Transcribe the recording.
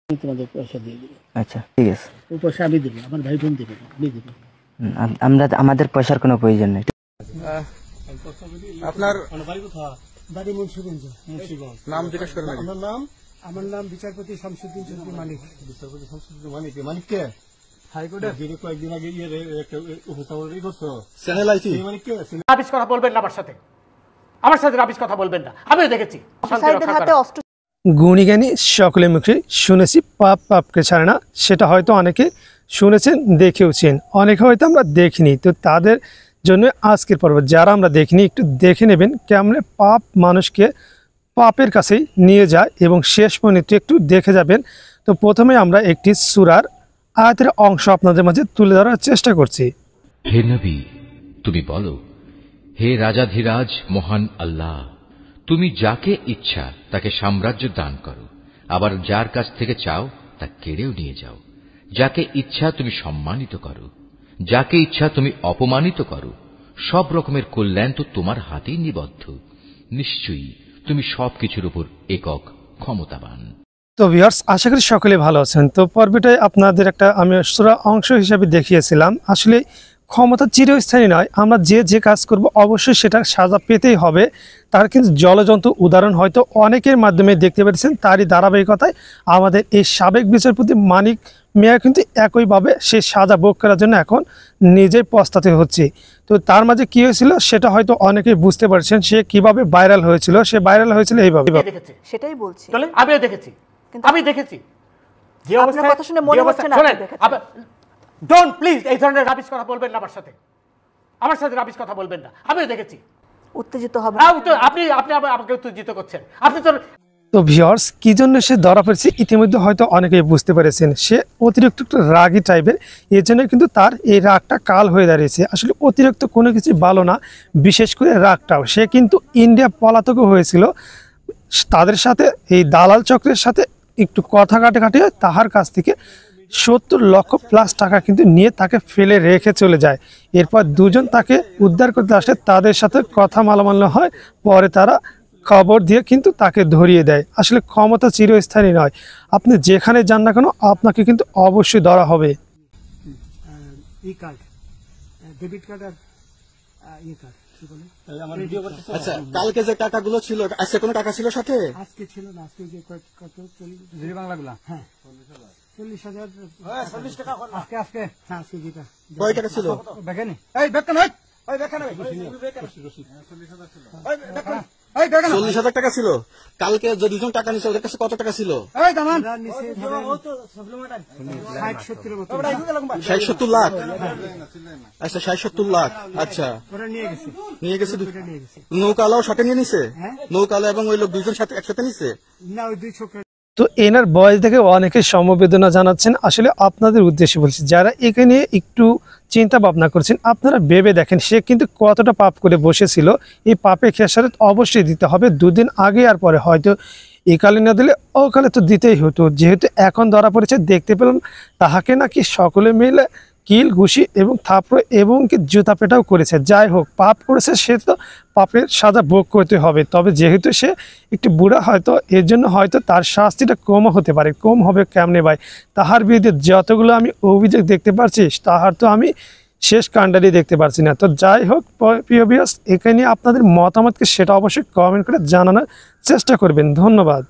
তোমাদের পয়সা দিয়ে দেবো। আচ্ছা ঠিক আছে, ওই পয়সা আমি দেবো, আমার ভাই বোন দেবে না, আমি দেবো। আমাদের পয়সার কোনো প্রয়োজন নেই। আপনার বাড়ি মুন্সিগঞ্জ। নাম জিজ্ঞেস করেন। আমার নাম বিচারপতি শামসুদ্দিন চৌধুরী মানিক। বিচারপতি শামসুদ্দিন মানিক, মানিক কে? হাইকোর্টে যিনি কয়েকদিন আগে উপস্থাপন করছো চ্যানেল আইছি। রাবিশ কথা বলবেন না আমার সাথে রাবিশ কথা বলবেন না। আমিও দেখেছি গুণীজ্ঞানী সকলের মুখে শুনেছি পাপ পাপকে ছাড়ে না, সেটা হয়তো অনেকে শুনেছেন দেখেওছেন, অনেকে হয়তো আমরা দেখিনি। তো তাদের জন্য আজকের পর্ব, যারা আমরা দেখিনি একটু দেখে নেবেন কেমন পাপ মানুষকে পাপের কাছেই নিয়ে যায় এবং শেষ পর্যন্ত একটু দেখে যাবেন। তো প্রথমে আমরা একটি সূরার আয়াতের অংশ আপনাদের মাঝে তুলে ধরার চেষ্টা করছি। হে নবী, তুমি বলো, হে রাজাধিরাজ মহান আল্লাহ, তুমি যাকে ইচ্ছা তাকে সাম্রাজ্য দান করো, আবার যার কাছ থেকে চাও তা কেড়েও নিয়ে যাও। যাকে ইচ্ছা তুমি সম্মানিত করো, যাকে ইচ্ছা তুমি অপমানিত করো। সব রকমের কল্যাণ তো তোমার হাতেই নিবদ্ধ। নিশ্চয়ই তুমি সবকিছুর উপর একক ক্ষমতাবান। তো ভিউয়ার্স, আশা করি সকলে ভালো আছেন। তো পর্বটাই আপনাদের একটা আমি সূরা অংশ হিসাবে দেখিয়েছিলাম। আসলে ক্ষমতা চিরস্থায়ী নয়, আমরা যে কাজ করব অবশ্যই সেটা সাজা পেতেই হবে। তার কিন্তু জলজন্ত উদাহরণ হয়তো অনেকের মাধ্যমে দেখতে পেরেছেন। তারই ধারাবাহিকতায় আমাদের এই সাবেক বিচারপতি মানিক মিয়া কিন্তু একইভাবে সে সাজা ভোগ করার জন্য এখন নিজেই পস্তাতে হচ্ছে। তো তার মাঝে কি হয়েছিল সেটা হয়তো অনেকেই বুঝতে পারছেন। সে কিভাবে ভাইরাল হয়েছিল, সে ভাইরাল হয়েছিল এইভাবে। সেটাই বলছি, আমিও দেখেছি, আমি দেখেছি যে অবস্থা। কথা শুনে মনে হচ্ছে না ডোন্ট প্লিজ এই ধরনের রাবিশ কথা বলবেন না আমার সাথে রাবিশ কথা বলবেন না। আমিও দেখেছি। উত্তেজিত হবে আপনি আমাকে উত্তেজিত করছেন। আপনি তো ভিউয়ার্স, কি জন্য সে ধরা পড়েছে ইতিমধ্যে হয়তো অনেকেই বুঝতে পেরেছেন। সে অতিরিক্ত একটু রাগী টাইপের, এর জন্য কিন্তু তার এই রাগটা কাল হয়ে দাঁড়িয়েছে। আসলে অতিরিক্ত কোনো কিছু ভালো না, বিশেষ করে রাগটাও। সে কিন্তু ইন্ডিয়া পলাতকও হয়েছিল, তাদের সাথে এই দালাল চক্রের সাথে একটু কথা কাটিয়ে তাহার কাছ থেকে 70 লক্ষ প্লাস টাকা কিন্তু নিয়ে তাকে ফেলে রেখে চলে যায়। এরপর দুজন তাকে উদ্ধার করতে আসে, তাদের সাথে কথা মালামাল্য হয়, পরে তারা খবর দিয়ে কিন্তু তাকে ধরিয়ে দেয়। আসলে ক্ষমতা চিরস্থায়ী নয়, আপনি যেখানে যান না কেন আপনাকে কিন্তু অবশ্যই ধরা হবে। আচ্ছা, কালকে যে টাকাগুলো ছিল, আজকে কোনো টাকা ছিল সাথে? আজকে ছিল না, আজকে যে কত 40 বাংলাগুলা, হ্যাঁ 40,000 40 টাকা আজকে হ্যাঁ আজকে যেটা কয় টাকা ছিল? দেখেনি এই বেতন হয় ওই বেতন হয় 40,000 টাকা ছিল। কালকে যে দুজন টাকা নিছে ওদের কাছে কত টাকা ছিল? 60-70 লাখ। আচ্ছা 60-70 লাখ। আচ্ছা নিয়ে গেছে। নৌকালাও সাথে নিয়ে নিছে? নৌকালা এবং ওই লোক দুজন সাথে একসাথে নিছে? না, ওই দুই ছোকরা। তো এনার বয়স দেখে অনেকে সমবেদনা জানাচ্ছেন। আসলে আপনাদের উদ্দেশ্যে বলছি, যারা এখানে একটু চিন্তা ভাবনা করছেন, আপনারা ভেবে দেখেন সে কিন্তু কতটা পাপ করে বসেছিল। এই পাপে খেসারত অবশ্যই দিতে হবে, দুদিন আগে আর পরে। হয়তো একালে না দিলে ওকালে তো দিতেই হতো। যেহেতু এখন ধরা পড়েছে, দেখতে পেলাম তাহাকে নাকি সকলে মিলে কিল ঘুষি এবং থাপড় এবং কি জুতা পেটাও করেছে। যাই হোক, পাপ করেছে, সে তো পাপের সাজা ভোগ করতে হবে। তবে যেহেতু সে একটু বুড়া, হয়তো এর জন্য হয়তো তার শাস্তিটা কমও হতে পারে। কম হবে কেমনে ভাই? তাহার বিরুদ্ধে যতগুলো আমি অভিযোগ দেখতে পাচ্ছি, তাহার তো আমি শেষ কাণ্ডারি দেখতে পাচ্ছি না। তো যাই হোক প্রিয় ভিউয়ার্স, এখানে আপনাদের মতামতকে সেটা অবশ্যই কমেন্ট করে জানানোর চেষ্টা করবেন। ধন্যবাদ।